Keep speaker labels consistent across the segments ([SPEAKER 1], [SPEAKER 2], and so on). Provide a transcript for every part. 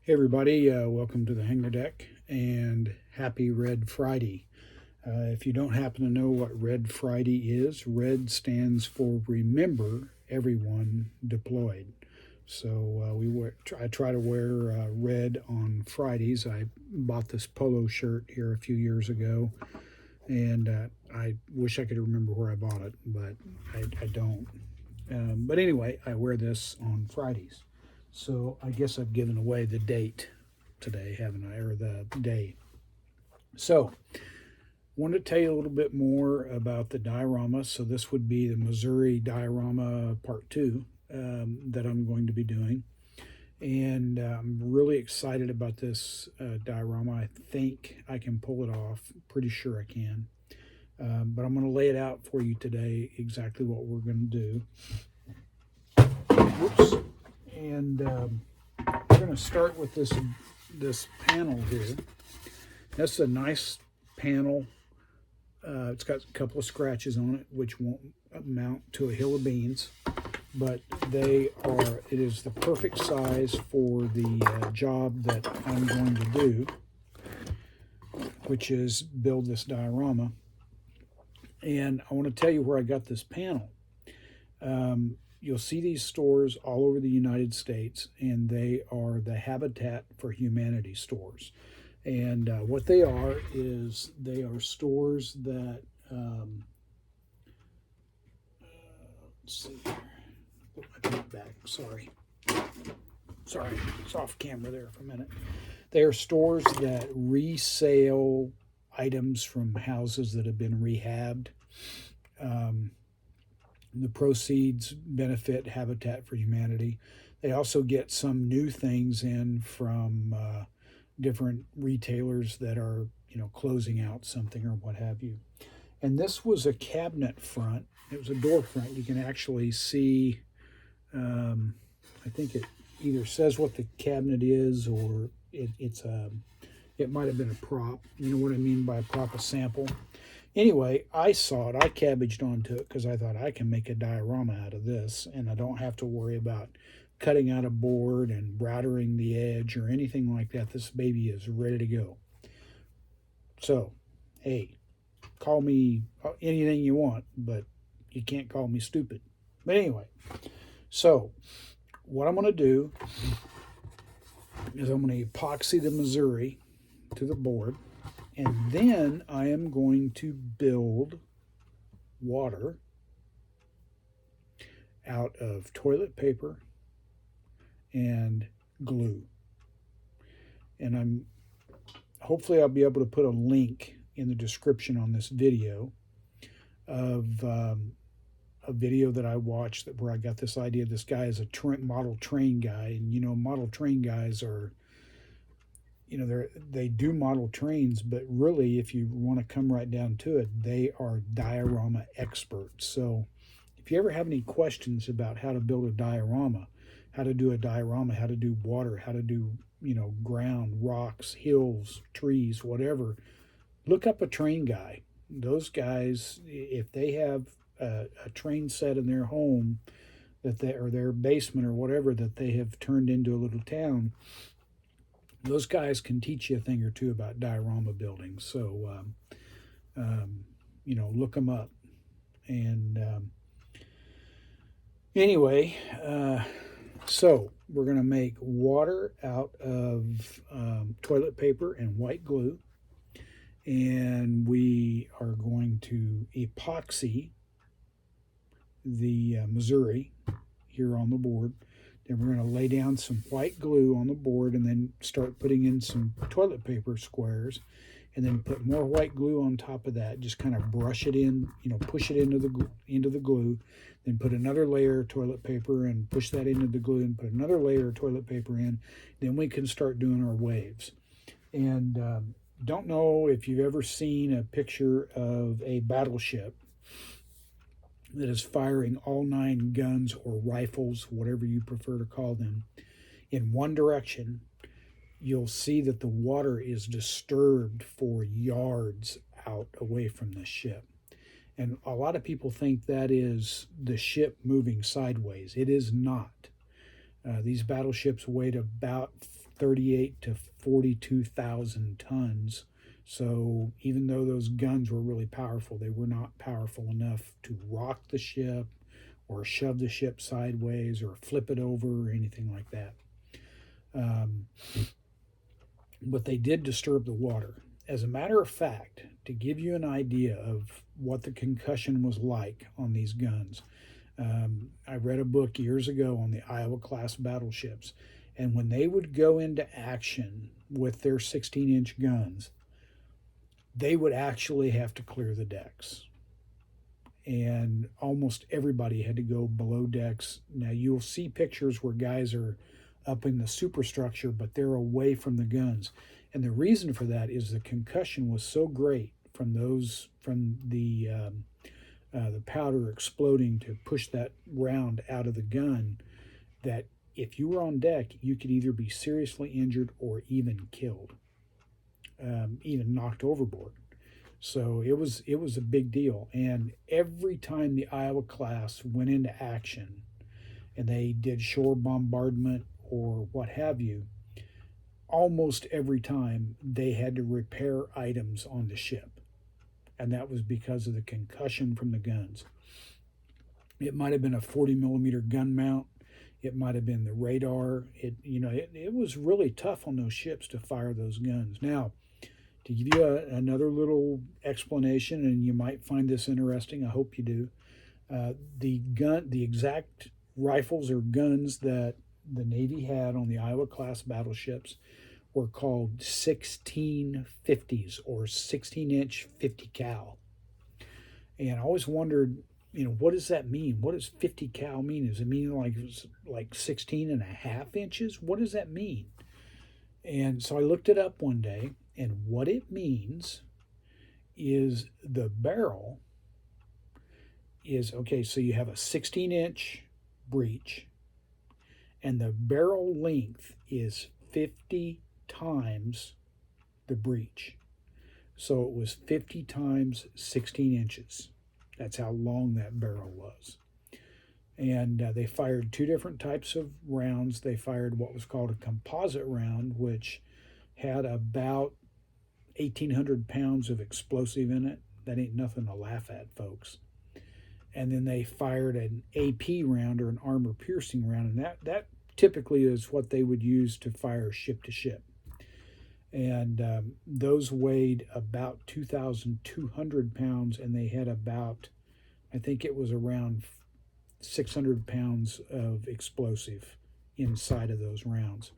[SPEAKER 1] Hey everybody, welcome to the Hangar Deck and happy Red Friday. If you don't happen to know what Red Friday is, red stands for Remember Everyone Deployed. So I try to wear red on Fridays. I bought this polo shirt here a few years ago, and I wish I could remember where I bought it, but I don't. But anyway, I wear this on Fridays. So I guess I've given away the date today, haven't I? Or the day. So I want to tell you a little bit more about the diorama. So this would be the Missouri Diorama Part 2 that I'm going to be doing. And I'm really excited about this diorama. I think I can pull it off. Pretty sure I can. But I'm going to lay it out for you today, exactly what we're going to do. Whoops. And we're going to start with this panel here. That's a nice panel. It's got a couple of scratches on it, which won't amount to a hill of beans, but it is the perfect size for the job that I'm going to do, which is build this diorama. And I want to tell you where I got this panel. You'll see these stores all over the United States, and they are the Habitat for Humanity stores. And what they are is they are stores that, let's see here, put my paint back, sorry, it's off camera there for a minute. They are stores that resale items from houses that have been rehabbed. The proceeds benefit Habitat for Humanity. They also get some new things in from different retailers that are, closing out something or what have you. And this was a cabinet front. It was a door front. You can actually see, I think it either says what the cabinet is or it might have been a prop. You know what I mean by a prop, a sample. Anyway, I saw it. I cabbaged onto it because I thought I can make a diorama out of this, and I don't have to worry about cutting out a board and routering the edge or anything like that. This baby is ready to go. So, hey, call me anything you want, but you can't call me stupid. But anyway, so what I'm going to do is I'm going to epoxy the Missouri to the board. And then I am going to build water out of toilet paper and glue. And hopefully I'll be able to put a link in the description on this video of a video that I watched where I got this idea. This guy is a model train guy, and model train guys are, they do model trains, but really, if you want to come right down to it, they are diorama experts. So if you ever have any questions about how to build a diorama, how to do water, how to do, ground, rocks, hills, trees, whatever, look up a train guy. Those guys, if they have a train set in their home or their basement or whatever that they have turned into a little town, those guys can teach you a thing or two about diorama building. So, look them up. And anyway, so we're going to make water out of toilet paper and white glue. And we are going to epoxy the Missouri here on the board. Then we're going to lay down some white glue on the board and then start putting in some toilet paper squares, and then put more white glue on top of that. Just kind of brush it in, push it into the glue. Then put another layer of toilet paper and push that into the glue, and put another layer of toilet paper in. Then we can start doing our waves. And don't know if you've ever seen a picture of a battleship that is firing all 9 guns or rifles, whatever you prefer to call them, in one direction. You'll see that the water is disturbed for yards out away from the ship. And a lot of people think that is the ship moving sideways. It is not. These battleships weighed about 38 to 42,000 tons. So even though those guns were really powerful, they were not powerful enough to rock the ship or shove the ship sideways or flip it over or anything like that. Um, but they did disturb the water. As a matter of fact, to give you an idea of what the concussion was like on these guns, I read a book years ago on the Iowa class battleships, and when they would go into action with their 16-inch guns, they would actually have to clear the decks. And almost everybody had to go below decks. Now, you'll see pictures where guys are up in the superstructure, but they're away from the guns. And the reason for that is the concussion was so great from the powder exploding to push that round out of the gun, that if you were on deck, you could either be seriously injured or even killed, even knocked overboard. So it was a big deal. And every time the Iowa class went into action and they did shore bombardment or what have you, almost every time they had to repair items on the ship. And that was because of the concussion from the guns. It might have been a 40 millimeter gun mount. It might have been the radar. It was really tough on those ships to fire those guns. Now, to give you another little explanation, and you might find this interesting, I hope you do. The exact rifles or guns that the Navy had on the Iowa class battleships were called 1650s or 16-inch 50 cal. And I always wondered, what does that mean? What does 50 cal mean? Does it mean like 16 and a half inches? What does that mean? And so I looked it up one day, and what it means is the barrel is, okay, so you have a 16-inch breech, and the barrel length is 50 times the breech. So it was 50 times 16 inches. That's how long that barrel was. And they fired two different types of rounds. They fired what was called a composite round, which had about 1,800 pounds of explosive in it. That ain't nothing to laugh at, folks. And then they fired an AP round, or an armor-piercing round, and that typically is what they would use to fire ship to ship. And those weighed about 2,200 pounds, and they had about, I think it was around 600 pounds of explosive inside of those rounds.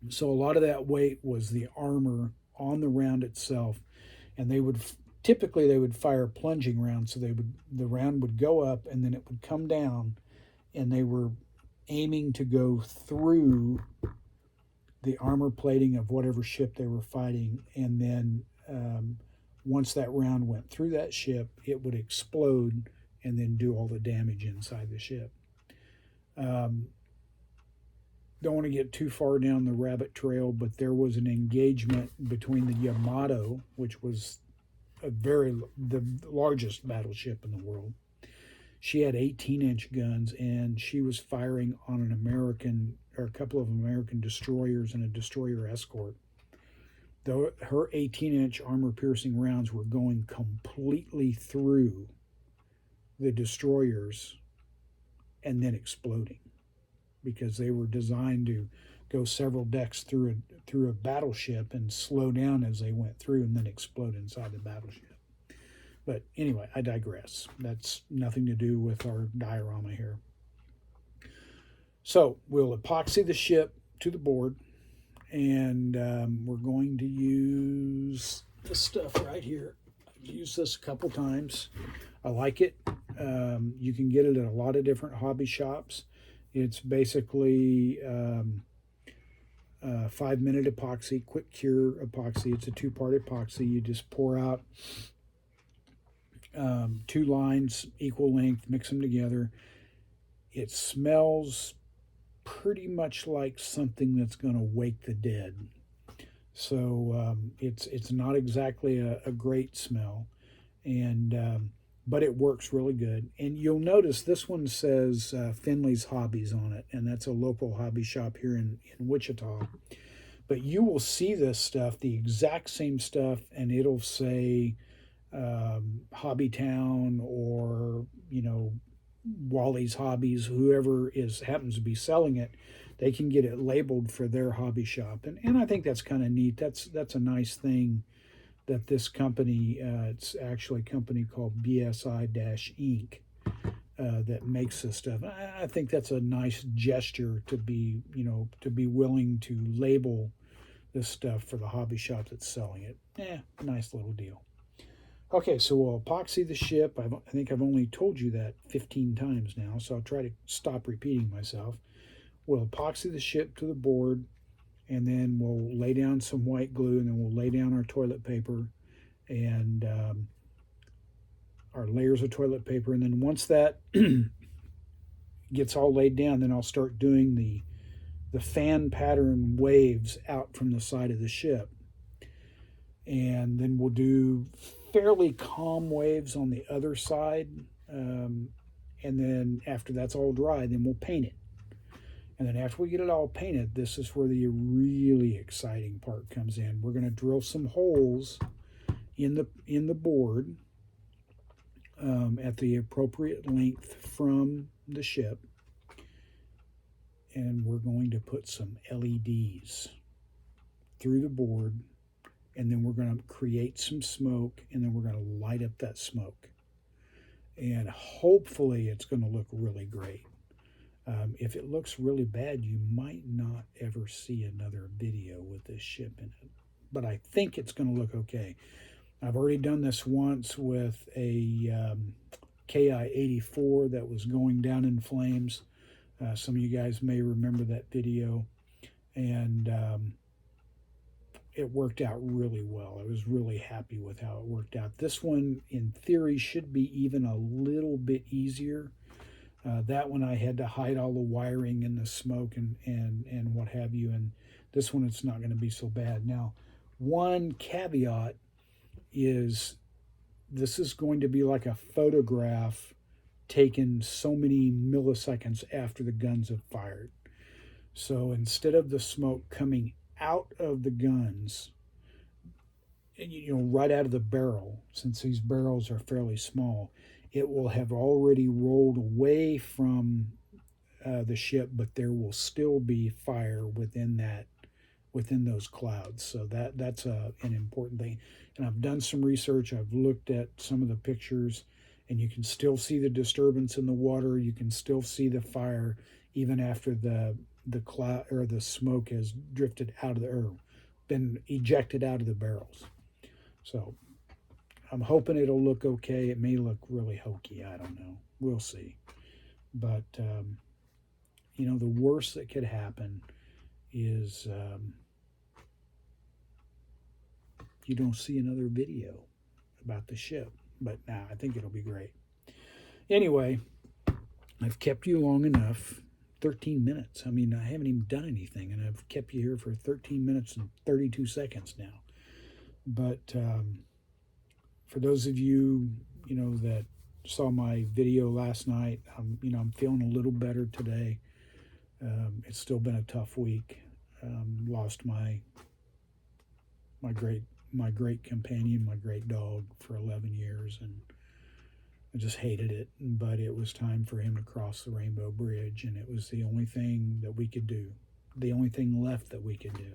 [SPEAKER 1] So a lot of that weight was the armor on the round itself, and they would fire plunging rounds. So the round would go up and then it would come down, and they were aiming to go through the armor plating of whatever ship they were fighting, and then once that round went through that ship, it would explode and then do all the damage inside the ship. Don't want to get too far down the rabbit trail, but there was an engagement between the Yamato, which was the largest battleship in the world. She had 18-inch guns, and she was firing on a couple of American destroyers and a destroyer escort. Though her 18-inch armor-piercing rounds were going completely through the destroyers and then exploding, because they were designed to go several decks through a battleship and slow down as they went through and then explode inside the battleship. But anyway, I digress. That's nothing to do with our diorama here. So we'll epoxy the ship to the board, and we're going to use this stuff right here. I've used this a couple times. I like it. You can get it at a lot of different hobby shops. It's basically 5-minute epoxy, quick cure epoxy. It's a 2-part epoxy. You just pour out 2 lines, equal length, mix them together. It smells pretty much like something that's going to wake the dead. So it's not exactly a great smell. And but it works really good. And you'll notice this one says Finley's Hobbies on it, and that's a local hobby shop here in Wichita. But you will see this stuff, the exact same stuff, and it'll say Hobby Town or, Wally's Hobbies, whoever happens to be selling it, they can get it labeled for their hobby shop. And I think that's kind of neat. That's a nice thing that this company, it's actually a company called BSI-Inc. That makes this stuff. I think that's a nice gesture to be, to be willing to label this stuff for the hobby shop that's selling it. Nice little deal. Okay, so we'll epoxy the ship. I think I've only told you that 15 times now, so I'll try to stop repeating myself. We'll epoxy the ship to the board, and then we'll lay down some white glue, and then we'll lay down our toilet paper and our layers of toilet paper. And then once that gets all laid down, then I'll start doing the fan pattern waves out from the side of the ship. And then we'll do fairly calm waves on the other side. And then after that's all dry, then we'll paint it. And then after we get it all painted, this is where the really exciting part comes in. We're going to drill some holes in the board at the appropriate length from the ship. And we're going to put some LEDs through the board, and then we're going to create some smoke, and then we're going to light up that smoke. And hopefully it's going to look really great. If it looks really bad, you might not ever see another video with this ship in it. But I think it's going to look okay. I've already done this once with a KI-84 that was going down in flames. Some of you guys may remember that video. And it worked out really well. I was really happy with how it worked out. This one, in theory, should be even a little bit easier. That one I had to hide all the wiring and the smoke and what have you. And this one, it's not going to be so bad. Now, one caveat is this is going to be like a photograph taken so many milliseconds after the guns have fired. So instead of the smoke coming out of the guns, right out of the barrel, since these barrels are fairly small, it will have already rolled away from the ship, but there will still be fire within those clouds. So that's an important thing. And I've done some research. I've looked at some of the pictures, and you can still see the disturbance in the water. You can still see the fire even after the cloud or the smoke has drifted out of been ejected out of the barrels. So I'm hoping it'll look okay. It may look really hokey. I don't know. We'll see. But the worst that could happen is you don't see another video about the ship. But I think it'll be great. Anyway, I've kept you long enough. 13 minutes. I mean, I haven't even done anything, and I've kept you here for 13 minutes and 32 seconds now. But for those of you, that saw my video last night, I'm feeling a little better today. It's still been a tough week. Lost my great companion, my great dog, for 11 years, and I just hated it. But it was time for him to cross the Rainbow Bridge, and it was the only thing that we could do, the only thing left that we could do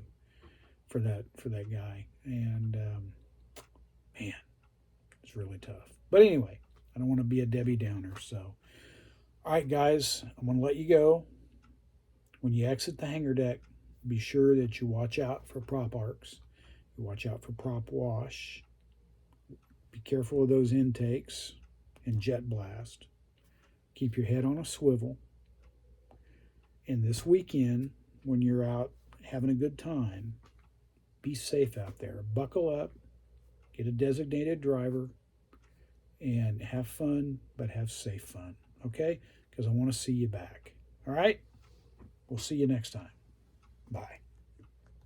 [SPEAKER 1] for that guy. And man, it's really tough. But anyway, I don't want to be a Debbie Downer. So, all right, guys, I'm going to let you go. When you exit the hangar deck, be sure that you watch out for prop arcs. You watch out for prop wash. Be careful of those intakes and jet blast. Keep your head on a swivel. And this weekend, when you're out having a good time, be safe out there. Buckle up, get a designated driver, and have fun, but have safe fun, okay? Because I want to see you back. All right? We'll see you next time. Bye.